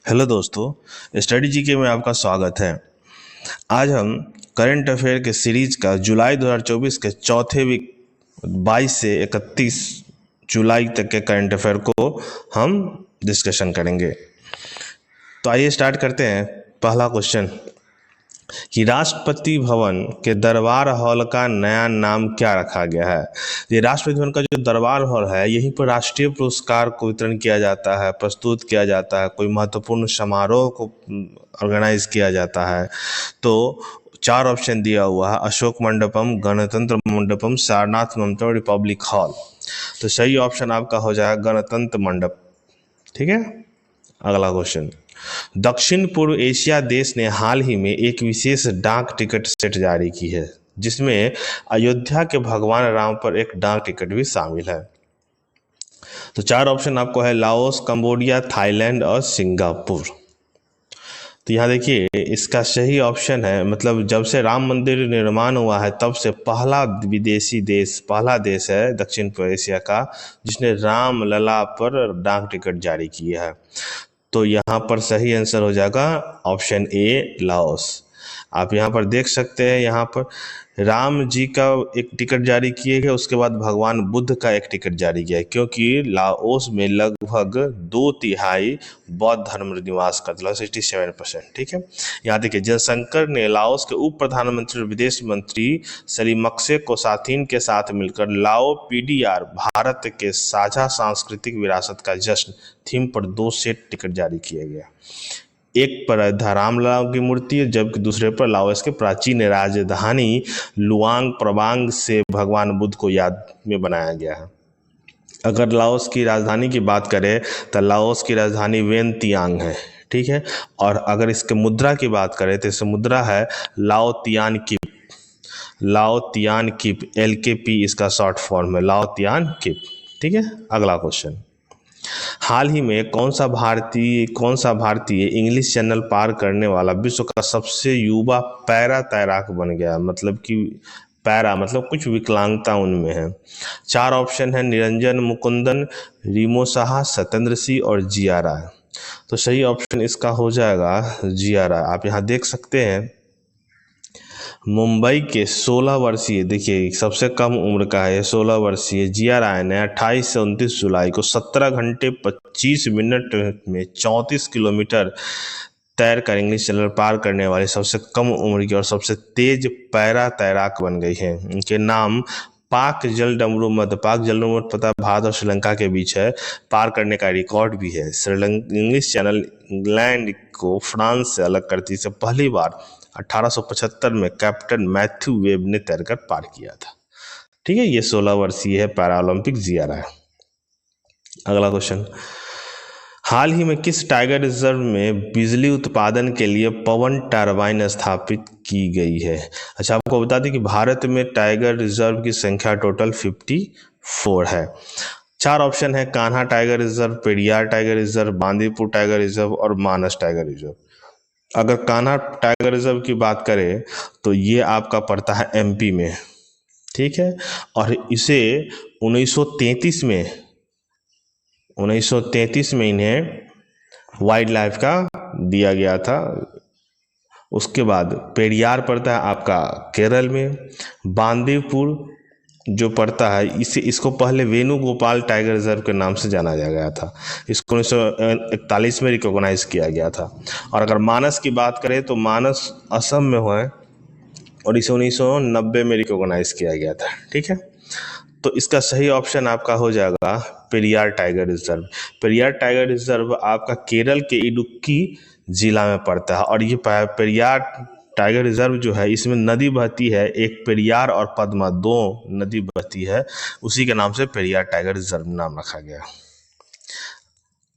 Hello दोस्तों, study GK में आपका स्वागत है। आज हम करंट अफेयर के सीरीज का जुलाई 2024 के चौथे वीक 22 से 31 जुलाई तक के करंट अफेयर को हम डिस्कशन करेंगे। तो आइए स्टार्ट करते हैं। पहला क्वेश्चन कि राष्ट्रपति भवन के दरबार हॉल का नया नाम क्या रखा गया है। ये राष्ट्रपति भवन का जो दरबार हॉल है, यहीं पर राष्ट्रीय पुरस्कार को वितरण किया जाता है, प्रस्तुत किया जाता है, कोई महत्वपूर्ण समारोह को ऑर्गेनाइज किया जाता है। तो 4 ऑप्शन दिया हुआ है: अशोक मंडपम, गणतंत्र मंडपम, सारनाथ मंडपम, रिपब्लिक हॉल। तो सही ऑप्शन आपका हो जाएगा गणतंत्र मंडप। ठीक है। अगला क्वेश्चन, दक्षिण पूर्व एशिया देश ने हाल ही में एक विशेष डाक टिकट सेट जारी की है, जिसमें अयोध्या के भगवान राम पर एक डाक टिकट भी शामिल है। तो 4 ऑप्शन आपको है: लाओस, कंबोडिया, थाईलैंड और सिंगापुर। तो यहाँ देखिए, इसका सही ऑप्शन है, मतलब जब से राम मंदिर निर्माण हुआ है तब से पहला देश है दक्षिण पूर्व एशिया का जिसने राम लला पर डाक टिकट जारी किया है। तो यहाँ पर सही आंसर हो जाएगा ऑप्शन ए, लाओस। आप यहाँ पर देख सकते हैं, यहाँ पर राम जी का एक टिकट जारी किए गए, उसके बाद भगवान बुद्ध का एक टिकट जारी किया है, क्योंकि लाओस में लगभग 2/3 बौद्ध धर्म निवास करता है, 67%। ठीक है। यहाँ देखिए, जयशंकर ने लाओस के उप प्रधानमंत्री और विदेश मंत्री सलीमक्से कोसाथीन के साथ मिलकर लाओ पीडीआर भारत के साझा सांस्कृतिक विरासत का जश्न थीम पर 2 सेट टिकट जारी किया गया। एक पर अयोध्या रामलला की मूर्ति है, जबकि दूसरे पर लाओस के प्राचीन राजधानी लुआंग प्रबांग से भगवान बुद्ध को याद में बनाया गया है। अगर लाओस की राजधानी की बात करें तो लाओस की राजधानी वेनतियांग है। ठीक है। और अगर इसके मुद्रा की बात करें तो इसका मुद्रा है लाओ तियान किप, LKP इसका शॉर्ट फॉर्म है, लाओ तियान किप। ठीक है। अगला क्वेश्चन, हाल ही में कौन सा भारतीय इंग्लिश चैनल पार करने वाला विश्व का सबसे युवा पैरा तैराक बन गया। मतलब कि पैरा मतलब कुछ विकलांगता उनमें है। 4 ऑप्शन है: निरंजन मुकुंदन, रीमो साहा, सत्येंद्र सिंह और जिया राय। तो सही ऑप्शन इसका हो जाएगा जिया राय। आप यहाँ देख सकते हैं, मुंबई के 16 वर्षीय, देखिए सबसे कम उम्र का है, 16 वर्षीय जिया राय ने 28 से 29 जुलाई को 17 घंटे 25 मिनट में 34 किलोमीटर तैरकर इंग्लिश चैनल पार करने वाली सबसे कम उम्र की और सबसे तेज पैरा तैराक बन गई है। इनके नाम पाक जलडमरू मध्य, पाक जलडमरू पता है भारत और श्रीलंका के बीच है, पार करने का रिकॉर्ड भी है। श्रीलंका इंग्लिश चैनल इंग्लैंड को फ्रांस से अलग करती से पहली बार 1875 में कैप्टन मैथ्यू वेब ने तैरकर पार किया था। ठीक है। ये 16 वर्षीय है पैरालंपिक जिया राय। अगला क्वेश्चन, हाल ही में किस टाइगर रिजर्व में बिजली उत्पादन के लिए पवन टरबाइन स्थापित की गई है। अच्छा, आपको बता दें कि भारत में टाइगर रिजर्व की संख्या टोटल 54 है। 4 ऑप्शन है: Kanha tiger reserve, Periyar tiger reserve, Bandipur tiger reserve और मानस टाइगर रिजर्व। अगर कान्हा टाइगर रिजर्व की बात करें तो ये आपका पड़ता है MP में। ठीक है। और इसे 1933 में इन्हें वाइल्ड लाइफ का दिया गया था। उसके बाद पेरियार पड़ता है आपका केरल में, बांदीपुर जो पड़ता है इसको पहले वेणुगोपाल टाइगर रिजर्व के नाम से जाना गया था। इसको 1941 में रिकॉग्नाइज किया गया था। और अगर मानस की बात करें तो मानस असम में हुआ है और इसे 1990 में रिकॉग्नाइज किया गया था। ठीक है। तो इसका सही ऑप्शन आपका हो जाएगा Periyar tiger reserve. Periyar tiger reserve आपका केरल के इडुक्की जिला में पड़ता है। और ये पेरियार टाइगर रिजर्व जो है, इसमें नदी बहती है, एक पेरियार और पद्मा, 2 नदी बहती है, उसी के नाम से पेरियार टाइगर रिजर्व नाम रखा गया।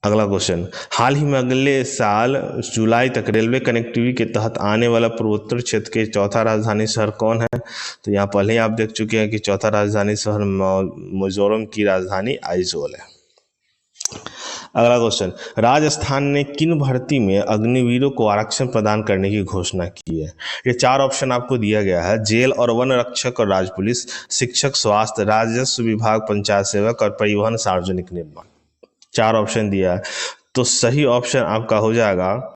अगला क्वेश्चन, हाल ही में अगले साल जुलाई तक रेलवे कनेक्टिविटी के तहत आने वाला पूर्वोत्तर क्षेत्र के चौथा राजधानी शहर कौन है। तो यहाँ पहले ही आप देख चुके हैं कि चौथा राजधानी शहर मिजोरम की राजधानी आइजोल है। अगला क्वेश्चन, राजस्थान ने किन भर्ती में अग्निवीरों को आरक्षण प्रदान करने की घोषणा की है। ये 4 ऑप्शन आपको दिया गया है: जेल और वन रक्षक और राज पुलिस, शिक्षक, स्वास्थ्य, राजस्व विभाग, पंचायत सेवक और परिवहन सार्वजनिक निर्माण। 4 ऑप्शन दिया है। तो सही ऑप्शन आपका हो जाएगा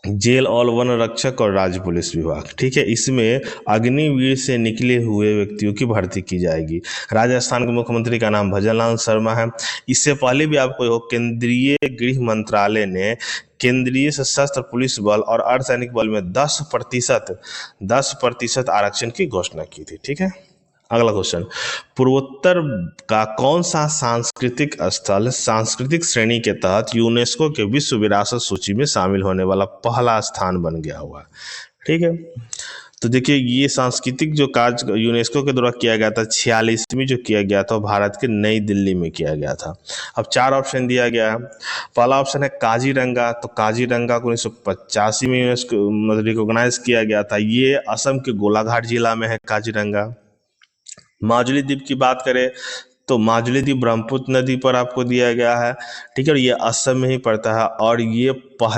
जेल और वन रक्षक और राज्य पुलिस विभाग। ठीक है, इसमें अग्निवीर से निकले हुए व्यक्तियों की भर्ती की जाएगी। राजस्थान के मुख्यमंत्री का नाम भजनलाल शर्मा है। इससे पहले भी आपको केंद्रीय गृह मंत्रालय ने केंद्रीय सशस्त्र पुलिस बल और अर्धसैनिक बल में 10% आरक्षण की घोषणा की थी। ठीक है, अगला क्वेश्चन, पूर्वोत्तर का कौन सा सांस्कृतिक स्थल सांस्कृतिक श्रेणी के तहत यूनेस्को के विश्व विरासत सूची में शामिल होने वाला पहला स्थान बन गया हुआ? ठीक है, तो देखिए ये सांस्कृतिक जो कार्य यूनेस्को के द्वारा किया गया था 46वीं जो किया गया था भारत के नई दिल्ली में किया गया था। अब 4 ऑप्शन दिया गया है। पहला ऑप्शन है काजीरंगा, तो काजीरंगा को 1985 में यूनेस्को रिकॉग्नाइज किया गया था। ये असम के गोलाघाट जिला में है काजीरंगा। माजुली द्वीप की बात करें तो माजुली द्वीप ब्रह्मपुत्र नदी पर आपको दिया गया है। ठीक है, और ये असम में ही पड़ता है और ये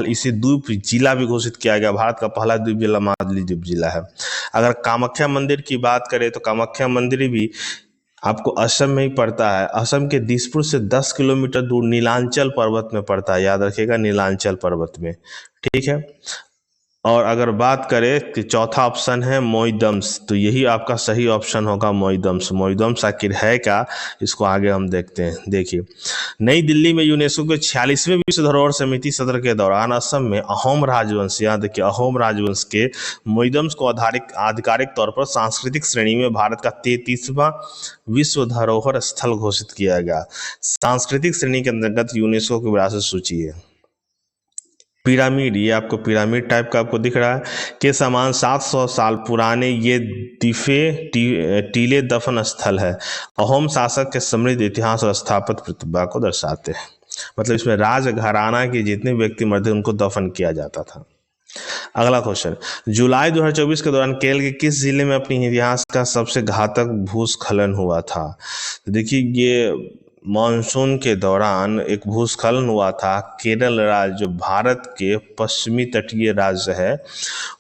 इसे द्वीप जिला भी घोषित किया गया। भारत का पहला द्वीप जिला माजुली द्वीप जिला है। अगर कामाख्या मंदिर की बात करें तो कामाख्या मंदिर भी आपको असम में ही पड़ता है। असम के दिसपुर से 10 किलोमीटर दूर नीलांचल पर्वत में पड़ता है, याद रखिएगा नीलांचल पर्वत में। ठीक है, और अगर बात करें कि चौथा ऑप्शन है मोइदम्स, तो यही आपका सही ऑप्शन होगा मोइदम्स। मोइदम्स आखिर है क्या, इसको आगे हम देखते हैं। देखिए, नई दिल्ली में यूनेस्को के 46वें विश्व धरोहर समिति सत्र के दौरान असम में अहोम राजवंश, यहाँ देखिए अहोम राजवंश के मोइदम्स को आधिकारिक तौर पर सांस्कृतिक श्रेणी में भारत का 33वां विश्व धरोहर स्थल घोषित किया गया। सांस्कृतिक श्रेणी के अंतर्गत यूनेस्को की विरासत सूची है। पिरामिड, ये आपको पिरामिड टाइप का आपको दिख रहा है के समान 700 साल पुराने ये टीले दफन स्थल है। अहोम शासक के समृद्ध इतिहास और स्थापत्य प्रतिभा को दर्शाते हैं। मतलब इसमें राज घराना के जितने व्यक्ति मर थे उनको दफन किया जाता था। अगला क्वेश्चन, जुलाई 2024 के दौरान केरल के किस जिले में अपने इतिहास का सबसे घातक भूस्खलन हुआ था? देखिए ये मानसून के दौरान एक भूस्खलन हुआ था। केरल राज्य जो भारत के पश्चिमी तटीय राज्य है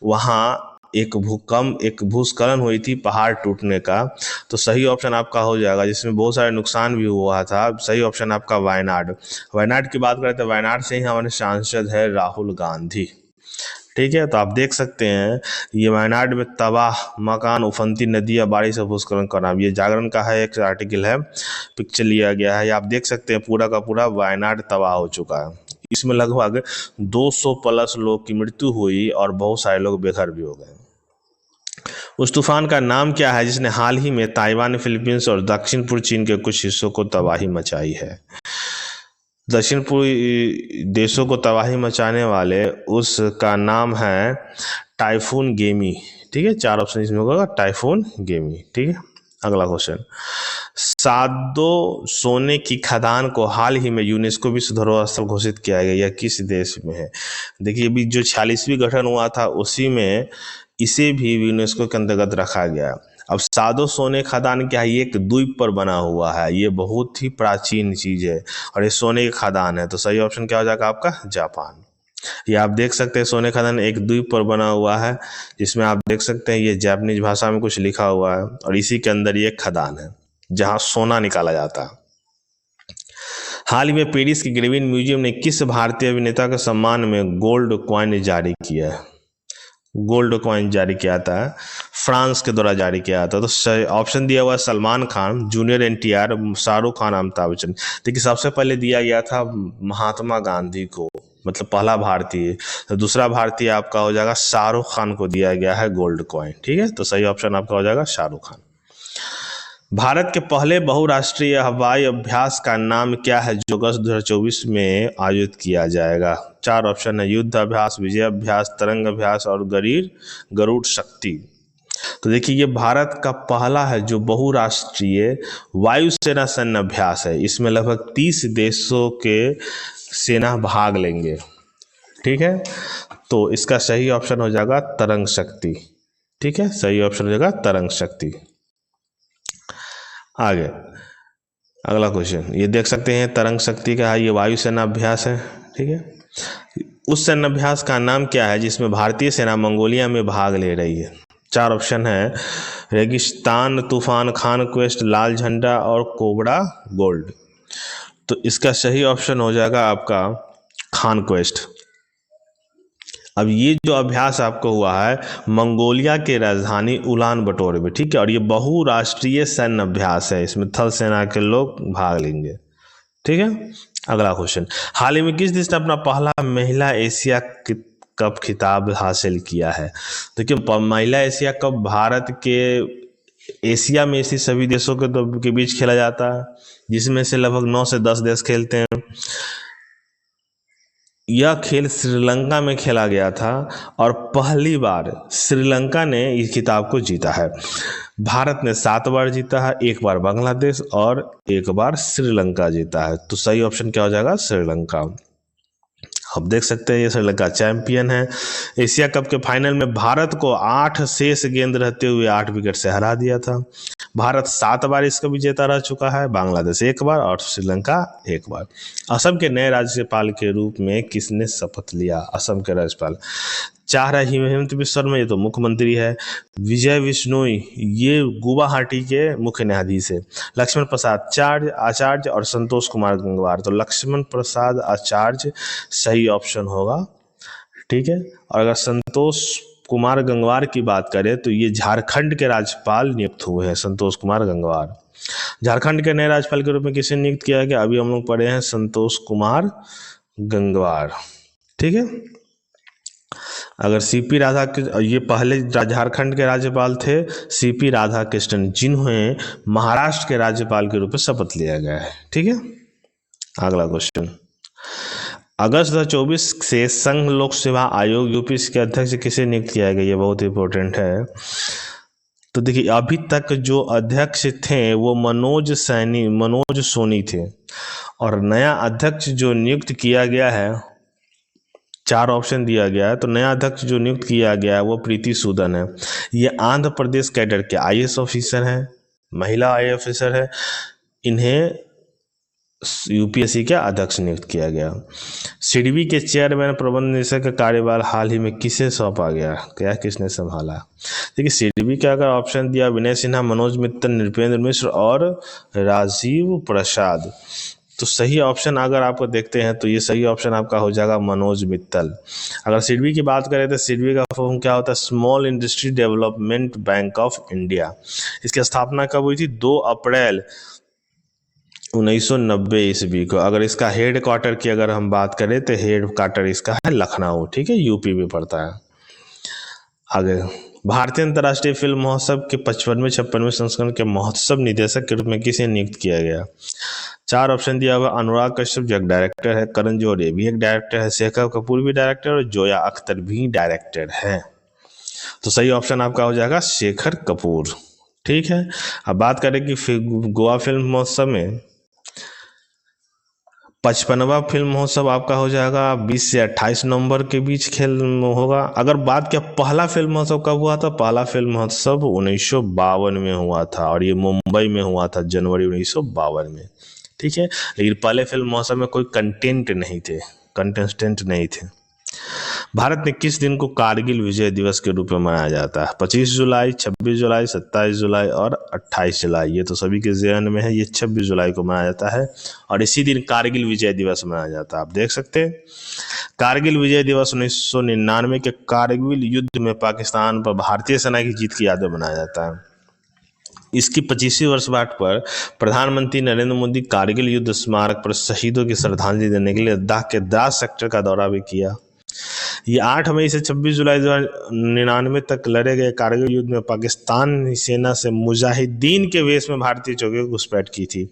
वहाँ एक भूस्खलन हुई थी पहाड़ टूटने का। तो सही ऑप्शन आपका हो जाएगा, जिसमें बहुत सारे नुकसान भी हुआ था। सही ऑप्शन आपका वायनाड। वायनाड की बात करें तो वायनाड से ही हमारे सांसद है राहुल गांधी। ठीक है, तो आप देख सकते हैं ये वायनाड में तबाह मकान, उफनती नदियाँ, बारिश और भूस्खलन का नाम। ये जागरण का है, एक आर्टिकल है, पिक्चर लिया गया है। आप देख सकते हैं पूरा का पूरा वायनाड तबाह हो चुका है। इसमें लगभग 200 प्लस लोग की मृत्यु हुई और बहुत सारे लोग बेघर भी हो गए। उस तूफान का नाम क्या है जिसने हाल ही में ताइवान, फिलीपींस और दक्षिण पूर्व चीन के कुछ हिस्सों को तबाही मचाई है? दक्षिण पूर्वी देशों को तबाही मचाने वाले उसका नाम है टाइफून गेमी। ठीक है, 4 ऑप्शन इसमें होगा टाइफून गेमी। ठीक है, अगला क्वेश्चन, सादो सोने की खदान को हाल ही में यूनेस्को विश्व धरोहर स्थल घोषित किया गया, यह किस देश में है? देखिए अभी जो 46वीं गठन हुआ था उसी में इसे भी यूनेस्को के अंतर्गत रखा गया। अब सादो सोने खदान क्या है, ये एक द्वीप पर बना हुआ है, ये बहुत ही प्राचीन चीज है और ये सोने की खदान है। तो सही ऑप्शन क्या हो जाएगा आपका जापान। ये आप देख सकते हैं सोने खदान एक द्वीप पर बना हुआ है, जिसमें आप देख सकते हैं ये जापानीज भाषा में कुछ लिखा हुआ है और इसी के अंदर ये खदान है जहां सोना निकाला जाता है। हाल ही में पेरिस के ग्रेविन म्यूजियम ने किस भारतीय अभिनेता के सम्मान में गोल्ड कॉइन जारी किया है? गोल्ड कॉइन जारी किया था फ्रांस के द्वारा जारी किया था। तो ऑप्शन दिया हुआ है सलमान खान, जूनियर एनटीआर, शाहरुख खान, अमिताभ बच्चन। देखिए सबसे पहले दिया गया था महात्मा गांधी को, मतलब पहला भारतीय। तो दूसरा भारतीय आपका हो जाएगा शाहरुख खान को दिया गया है गोल्ड कॉइन। ठीक है, तो सही ऑप्शन आपका हो जाएगा शाहरुख खान। भारत के पहले बहुराष्ट्रीय हवाई अभ्यास का नाम क्या है जो अगस्त 2024 में आयोजित किया जाएगा? 4 ऑप्शन है, युद्ध अभ्यास, विजय अभ्यास, तरंग अभ्यास और गरुड़ शक्ति। तो देखिए ये भारत का पहला है जो बहुराष्ट्रीय वायुसेना सैन्य अभ्यास है। इसमें लगभग 30 देशों के सेना भाग लेंगे। ठीक है, तो इसका सही ऑप्शन हो जाएगा तरंग शक्ति। ठीक है, सही ऑप्शन हो जाएगा तरंग शक्ति। आगे अगला क्वेश्चन, ये देख सकते हैं तरंग शक्ति का है, ये वायुसेना अभ्यास है। ठीक है, उस सैन्य अभ्यास का नाम क्या है जिसमें भारतीय सेना मंगोलिया में भाग ले रही है? 4 ऑप्शन है, रेगिस्तान तूफान, खान क्वेस्ट, लाल झंडा और कोबरा गोल्ड। तो इसका सही ऑप्शन हो जाएगा आपका कॉन्क्वेस्ट। अब ये जो अभ्यास आपको हुआ है मंगोलिया के राजधानी उलान बटोर में, ठीक है, और ये बहुराष्ट्रीय सैन्य अभ्यास है, इसमें थल सेना के लोग भाग लेंगे, ठीक है। अगला क्वेश्चन, हाल ही में किस देश ने अपना पहला महिला एशिया कप खिताब हासिल किया है? देखिए महिला एशिया कप भारत के एशिया में स्थित सभी देशों के बीच खेला जाता है, जिसमें से लगभग 9 से 10 देश खेलते हैं। यह खेल श्रीलंका में खेला गया था और पहली बार श्रीलंका ने इस खिताब को जीता है। भारत ने 7 बार जीता है, 1 बार बांग्लादेश और 1 बार श्रीलंका जीता है। तो सही ऑप्शन क्या हो जाएगा? श्रीलंका। आप देख सकते हैं ये श्रीलंका चैंपियन है। एशिया कप के फाइनल में भारत को 8 शेष गेंद रहते हुए 8 विकेट से हरा दिया था। भारत 7 बार इसका विजेता रह चुका है, बांग्लादेश 1 बार और श्रीलंका 1 बार। असम के नए राज्यपाल के रूप में किसने शपथ लिया? असम के राज्यपाल चाह हेमंत बिस्वा शर्मा, ये तो मुख्यमंत्री है। विजय बिश्नोई ये गुवाहाटी के मुख्य न्यायाधीश है। लक्ष्मण प्रसाद आचार्य और संतोष कुमार गंगवार, तो लक्ष्मण प्रसाद आचार्य सही ऑप्शन होगा, ठीक है। और अगर संतोष कुमार गंगवार की बात करें तो ये झारखंड के राज्यपाल नियुक्त हुए हैं, संतोष कुमार गंगवार। झारखंड के नए राज्यपाल के रूप में किसे नियुक्त किया गया? अभी हम लोग पढ़े हैं संतोष कुमार गंगवार, ठीक है। अगर सीपी राधा, ये पहले झारखंड के राज्यपाल थे सीपी राधाकृष्णन, जिन्हें महाराष्ट्र के राज्यपाल के रूप में शपथ लिया गया है, ठीक है। अगला क्वेश्चन, अगस्त 2024 से संघ लोक सेवा आयोग यूपी के अध्यक्ष किसे नियुक्त किया गया? ये बहुत इंपॉर्टेंट है। तो देखिए अभी तक जो अध्यक्ष थे वो मनोज सोनी थे, और नया अध्यक्ष जो नियुक्त किया गया है, 4 ऑप्शन दिया गया है, तो नया अध्यक्ष जो नियुक्त किया गया है वो प्रीति सूदन है। ये आंध्र प्रदेश कैडर के IAS ऑफिसर हैं, महिला IAS ऑफिसर है। इन्हें UPSC के अध्यक्ष नियुक्त किया गया। सिडबी के चेयरमैन प्रबंध निदेशक का कार्यभार हाल ही में किसे सौंपा गया? क्या किसने संभाला? देखिए सिडबी का अगर ऑप्शन दिया विनय सिन्हा, मनोज मित्तल, नृपेंद्र मिश्र और राजीव प्रसाद, तो सही ऑप्शन अगर आपको देखते हैं तो ये सही ऑप्शन आपका हो जाएगा मनोज मित्तल। अगर सिडबी की बात करें तो सिडबी का फॉर्म क्या होता है? Small industry development bank of India. इसकी स्थापना कब हुई थी? 2 अप्रैल 1990 ईस्वी को। अगर इसका हेड क्वार्टर की अगर हम बात करें तो हेड क्वार्टर इसका है लखनऊ, ठीक है, यूपी में पड़ता है। आगे, भारतीय अंतर्राष्ट्रीय फिल्म महोत्सव के 55वें 56वें संस्करण के महोत्सव निदेशक के रूप में किसे नियुक्त किया गया? 4 ऑप्शन दिया हुआ, अनुराग कश्यप जो एक डायरेक्टर है, करण जौहर ये भी एक डायरेक्टर है, शेखर कपूर भी डायरेक्टर और जोया अख्तर भी डायरेक्टर है। तो सही ऑप्शन आपका हो जाएगा शेखर कपूर, ठीक है। अब बात करें कि गोवा फिल्म महोत्सव में 55वां फिल्म महोत्सव आपका हो जाएगा 20 से 28 नवंबर के बीच खेल होगा। अगर बात किया पहला फिल्म महोत्सव कब हुआ था? पहला फिल्म महोत्सव 1952 में हुआ था और ये मुंबई में हुआ था जनवरी 1952 में, ठीक है। लेकिन पहले फिल्म महोत्सव में कोई कंटेस्टेंट नहीं थे। भारत में किस दिन को कारगिल विजय दिवस के रूप में मनाया जाता है? 25 जुलाई, 26 जुलाई, 27 जुलाई और 28 जुलाई। ये तो सभी के ज़हन में है, ये 26 जुलाई को मनाया जाता है और इसी दिन कारगिल विजय दिवस मनाया जाता है। आप देख सकते हैं कारगिल विजय दिवस 1999 के कारगिल युद्ध में पाकिस्तान पर भारतीय सेना की जीत की याद में मनाया जाता है। इसकी 25वीं वर्षगांठ पर प्रधानमंत्री नरेंद्र मोदी कारगिल युद्ध स्मारक पर शहीदों की श्रद्धांजलि देने के लिए लद्दाख के द्रास सेक्टर का दौरा भी किया। ये 8 मई से 26 जुलाई 1999 तक लड़े गए कारगिल युद्ध में पाकिस्तान सेना से मुजाहिदीन के वेश में भारतीय चौकियों की घुसपैठ की थी।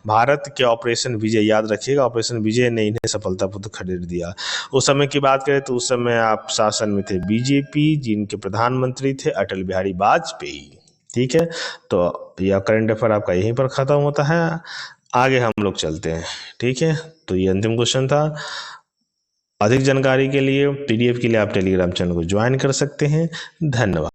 भारत के ऑपरेशन विजय, याद रखिएगा, ऑपरेशन विजय ने इन्हें सफलतापूर्वक खदेड़ दिया। उस समय की बात करें तो उस समय आप शासन में थे बीजेपी, जिनके प्रधानमंत्री थे अटल बिहारी वाजपेयी, ठीक है। तो यह करंट अफेयर आपका यहीं पर ख़त्म होता है। आगे हम लोग चलते हैं, ठीक है। तो ये अंतिम क्वेश्चन था। अधिक जानकारी के लिए PDF के लिए आप टेलीग्राम चैनल को ज्वाइन कर सकते हैं। धन्यवाद।